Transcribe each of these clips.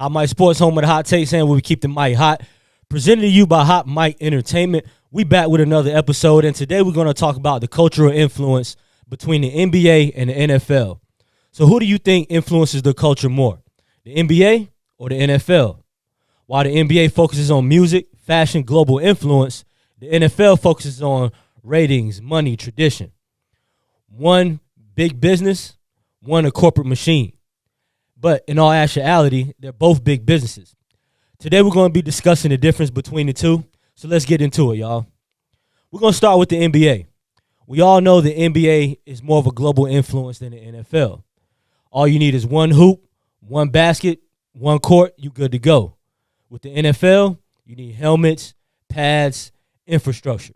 Hot Mic Sports, home of the hot takes, and where we keep the mic hot. Presented to you by Hot Mic Entertainment. We back with another episode, and today we're going to talk about the cultural influence between the NBA and the NFL. So who do you think influences the culture more, the NBA or the NFL? While the NBA focuses on music, fashion, global influence, the NFL focuses on ratings, money, tradition. One big business, one a corporate machine. But in all actuality, they're both big businesses. Today we're going to be discussing the difference between the two. So let's get into it, y'all. We're going to start with the NBA. We all know the NBA is more of a global influence than the NFL. All you need is one hoop, one basket, one court, you good to go. With the NFL, you need helmets, pads, infrastructure.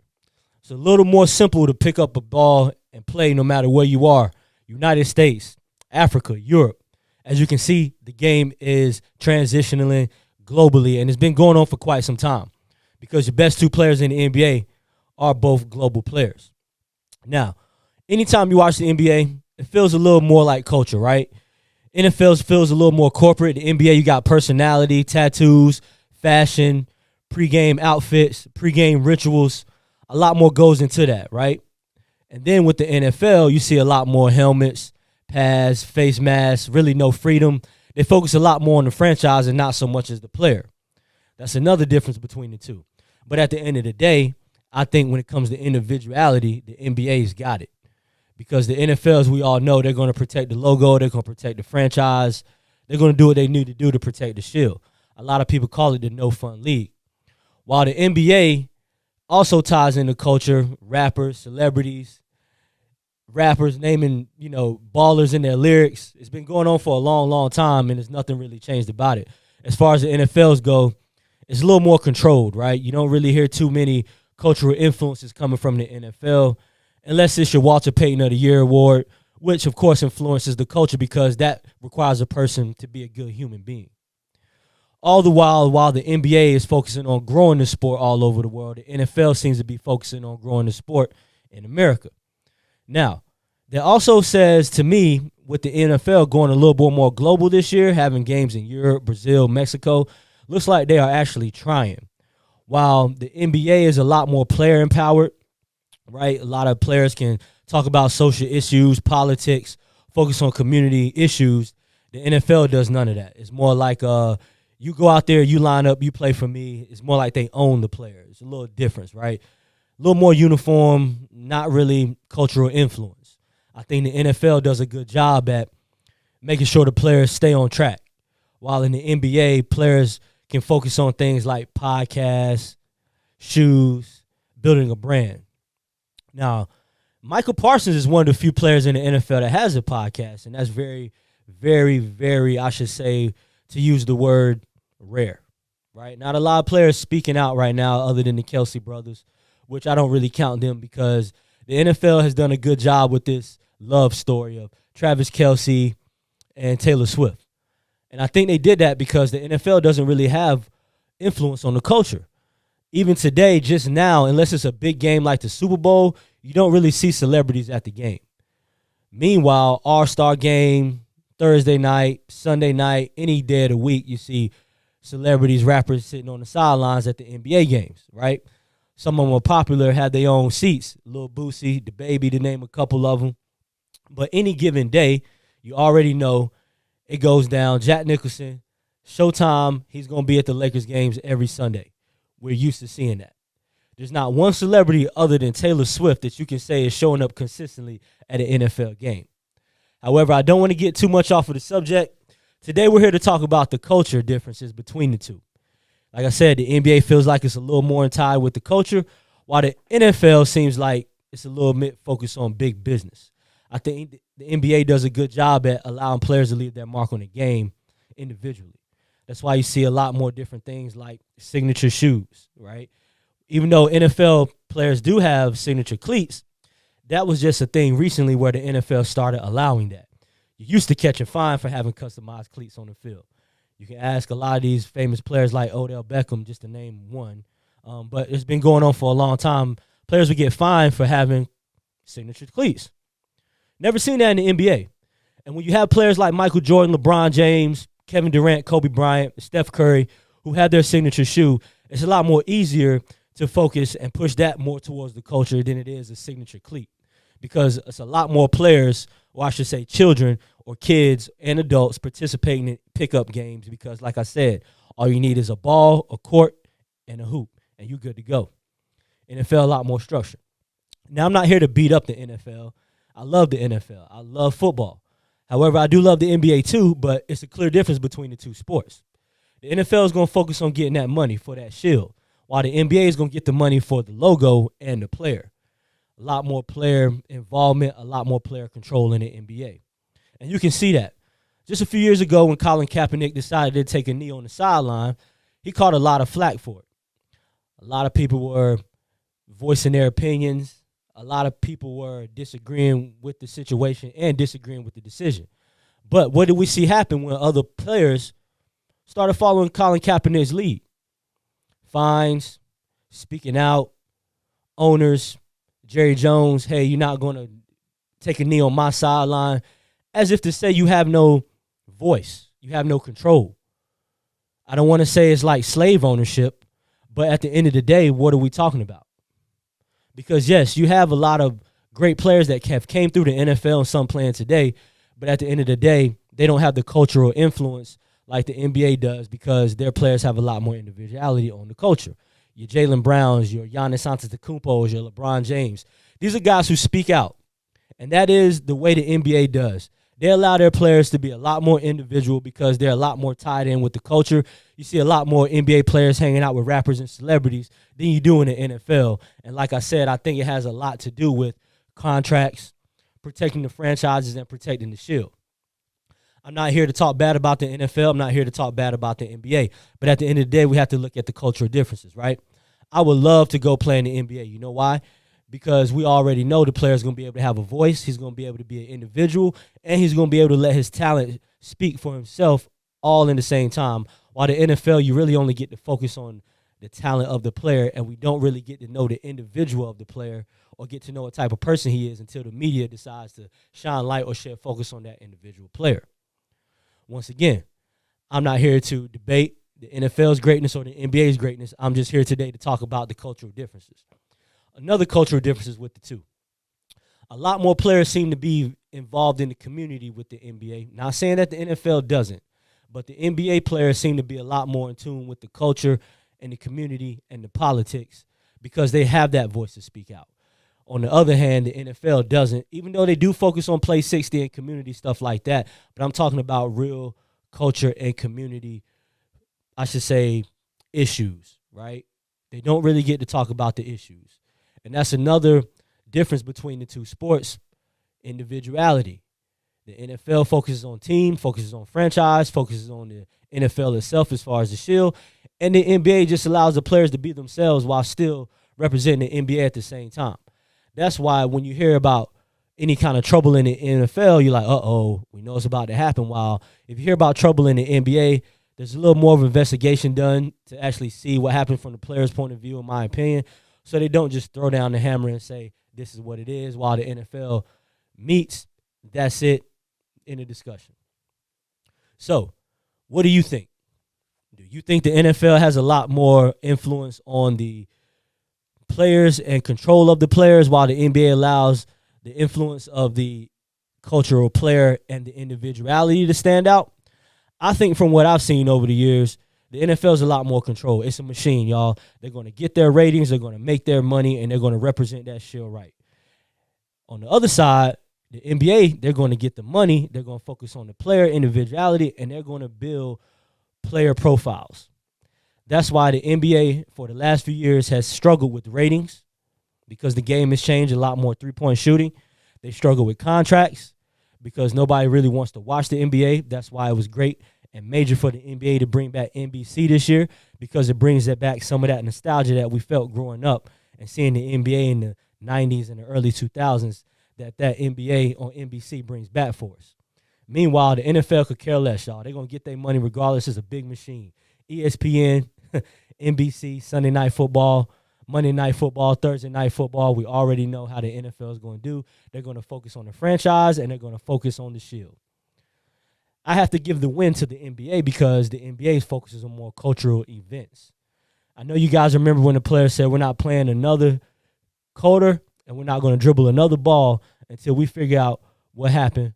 It's a little more simple to pick up a ball and play no matter where you are. United States, Africa, Europe. As you can see, the game is transitioning globally, and it's been going on for quite some time because the best two players in the NBA are both global players. Now, anytime you watch the NBA, it feels a little more like culture, right? NFL feels a little more corporate. The NBA, you got personality, tattoos, fashion, pregame outfits, pregame rituals. A lot more goes into that, right? And then with the NFL, you see a lot more helmets, pads, face masks, really no freedom. They focus a lot more on the franchise and not so much as the player. That's another difference between the two. But at the end of the day, I think when it comes to individuality, the NBA's got it. Because the NFL, as we all know, they're going to protect the logo, they're going to protect the franchise, they're going to do what they need to do to protect the shield. A lot of people call it the no-fun league. While the NBA also ties into culture, rappers, celebrities, rappers naming, ballers in their lyrics. It's been going on for a long, long time, and there's nothing really changed about it. As far as the NFLs go, it's a little more controlled, right? You don't really hear too many cultural influences coming from the NFL, unless it's your Walter Payton of the Year award, which, of course, influences the culture because that requires a person to be a good human being. All the while the NBA is focusing on growing the sport all over the world, the NFL seems to be focusing on growing the sport in America. Now, that also says to me, with the NFL going a little bit more global this year, having games in Europe, Brazil, Mexico, looks like they are actually trying. While the NBA is a lot more player empowered, right? A lot of players can talk about social issues, politics, focus on community issues. The NFL does none of that. It's more like you go out there, you line up, you play for me. It's more like they own the player. It's a little difference, right? A little more uniform, not really cultural influence. I think the NFL does a good job at making sure the players stay on track. While in the NBA, players can focus on things like podcasts, shoes, building a brand. Now, Michael Parsons is one of the few players in the NFL that has a podcast, and that's very, very, very, I should say, to use the word rare, right? Not a lot of players speaking out right now other than the Kelsey brothers, which I don't really count them because the NFL has done a good job with this love story of Travis Kelce and Taylor Swift. And I think they did that because the NFL doesn't really have influence on the culture. Even today, just now, unless it's a big game like the Super Bowl, you don't really see celebrities at the game. Meanwhile, All-Star game, Thursday night, Sunday night, any day of the week, you see celebrities, rappers sitting on the sidelines at the NBA games, right? Some of them are popular, had their own seats. Lil Boosie, the Baby, to name a couple of them. But any given day, you already know it goes down. Jack Nicholson, Showtime, he's going to be at the Lakers games every Sunday. We're used to seeing that. There's not one celebrity other than Taylor Swift that you can say is showing up consistently at an NFL game. However, I don't want to get too much off of the subject. Today, we're here to talk about the culture differences between the two. Like I said, the NBA feels like it's a little more in tie with the culture, while the NFL seems like it's a little bit focused on big business. I think the NBA does a good job at allowing players to leave their mark on the game individually. That's why you see a lot more different things like signature shoes, right? Even though NFL players do have signature cleats, that was just a thing recently where the NFL started allowing that. You used to catch a fine for having customized cleats on the field. You can ask a lot of these famous players like Odell Beckham, just to name one. But it's been going on for a long time. Players would get fined for having signature cleats. Never seen that in the NBA. And when you have players like Michael Jordan, LeBron James, Kevin Durant, Kobe Bryant, Steph Curry, who have their signature shoe, it's a lot more easier to focus and push that more towards the culture than it is a signature cleat, because it's a lot more players, or I should say children or kids and adults participating in pickup games because, like I said, all you need is a ball, a court, and a hoop, and you're good to go. NFL a lot more structure. Now, I'm not here to beat up the NFL. I love the NFL. I love football. However, I do love the NBA too, but it's a clear difference between the two sports. The NFL is going to focus on getting that money for that shield, while the NBA is going to get the money for the logo and the player. A lot more player involvement, a lot more player control in the NBA. And you can see that. Just a few years ago when Colin Kaepernick decided to take a knee on the sideline, he caught a lot of flack for it. A lot of people were voicing their opinions. A lot of people were disagreeing with the situation and disagreeing with the decision. But what did we see happen when other players started following Colin Kaepernick's lead? Fines, speaking out, owners, Jerry Jones, hey, you're not going to take a knee on my sideline, as if to say you have no voice, you have no control. I don't want to say it's like slave ownership, but at the end of the day, what are we talking about? Because, yes, you have a lot of great players that have came through the NFL and some playing today, but at the end of the day, they don't have the cultural influence like the NBA does because their players have a lot more individuality on the culture. Your Jaylen Browns, your Giannis Antetokounmpos, your LeBron James. These are guys who speak out, and that is the way the NBA does. They allow their players to be a lot more individual because they're a lot more tied in with the culture. You see a lot more NBA players hanging out with rappers and celebrities than you do in the NFL. And like I said, I think it has a lot to do with contracts, protecting the franchises, and protecting the shield. I'm not here to talk bad about the NFL. I'm not here to talk bad about the NBA. But at the end of the day, we have to look at the cultural differences, right? I would love to go play in the NBA. You know why? Because we already know the player is going to be able to have a voice. He's going to be able to be an individual, and he's going to be able to let his talent speak for himself all in the same time. While the NFL, you really only get to focus on the talent of the player, and we don't really get to know the individual of the player or get to know what type of person he is until the media decides to shine light or shed focus on that individual player. Once again, I'm not here to debate the NFL's greatness or the NBA's greatness. I'm just here today to talk about the cultural differences. Another cultural differences with the two. A lot more players seem to be involved in the community with the NBA. Not saying that the NFL doesn't, but the NBA players seem to be a lot more in tune with the culture and the community and the politics because they have that voice to speak out. On the other hand, the NFL doesn't, even though they do focus on Play 60 and community stuff like that. But I'm talking about real culture and community, I should say, issues, right? They don't really get to talk about the issues. And that's another difference between the two sports, individuality. The NFL focuses on team, focuses on franchise, focuses on the NFL itself as far as the shield. And the NBA just allows the players to be themselves while still representing the NBA at the same time. That's why when you hear about any kind of trouble in the NFL, you're like, uh-oh, we know it's about to happen. While if you hear about trouble in the NBA, there's a little more of an investigation done to actually see what happened from the player's point of view, in my opinion. So they don't just throw down the hammer and say, this is what it is. While the NFL meets, that's it in a discussion. So what do you think? Do you think the NFL has a lot more influence on the players and control of the players while the NBA allows the influence of the cultural player and the individuality to stand out? I think from what I've seen over the years, the NFL is a lot more control. It's a machine, y'all. They're going to get their ratings, they're going to make their money, and they're going to represent that shield right. On the other side, the NBA, they're going to get the money, they're going to focus on the player individuality, and they're going to build player profiles. That's why the NBA, for the last few years, has struggled with ratings because the game has changed, a lot more three-point shooting. They struggle with contracts because nobody really wants to watch the NBA. That's why it was great and major for the NBA to bring back NBC this year because it brings that back some of that nostalgia that we felt growing up and seeing the NBA in the 90s and the early 2000s, that NBA on NBC brings back for us. Meanwhile, the NFL could care less, y'all. They're going to get their money regardless. It's a big machine. ESPN, NBC, Sunday Night Football, Monday Night Football, Thursday Night Football. We already know how the NFL is going to do. They're going to focus on the franchise, and they're going to focus on the shield. I have to give the win to the NBA because the NBA focuses on more cultural events. I know you guys remember when the player said we're not playing another quarter and we're not going to dribble another ball until we figure out what happened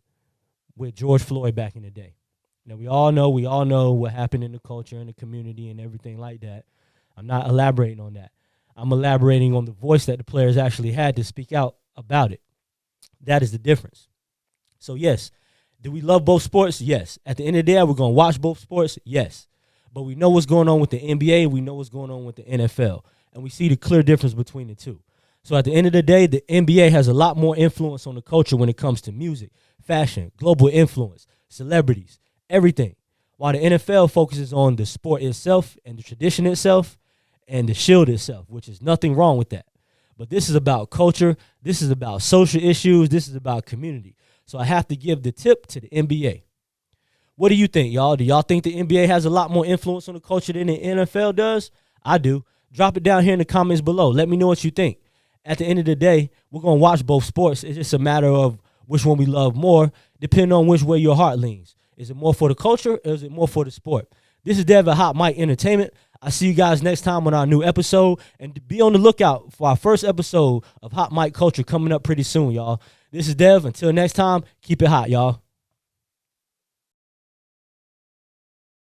with George Floyd back in the day. Now, we all know what happened in the culture and the community and everything like that. I'm not elaborating on that. I'm elaborating on the voice that the players actually had to speak out about it. That is the difference. So, yes, do we love both sports? Yes. At the end of the day, we're going to watch both sports? Yes. But we know what's going on with the NBA. We know what's going on with the NFL. And we see the clear difference between the two. So at the end of the day, the NBA has a lot more influence on the culture when it comes to music, fashion, global influence, celebrities, everything. While the NFL focuses on the sport itself and the tradition itself and the shield itself, which is nothing wrong with that. But this is about culture. This is about social issues. This is about community. So I have to give the tip to the NBA. What do you think, y'all? Do y'all think the NBA has a lot more influence on the culture than the NFL does? I do. Drop it down here in the comments below. Let me know what you think. At the end of the day, we're going to watch both sports. It's just a matter of which one we love more, depending on which way your heart leans. Is it more for the culture or is it more for the sport? This is Dev at Hot Mic Entertainment. I'll see you guys next time on our new episode. And be on the lookout for our first episode of Hot Mic Culture coming up pretty soon, y'all. This is Dev. Until next time, keep it hot, y'all.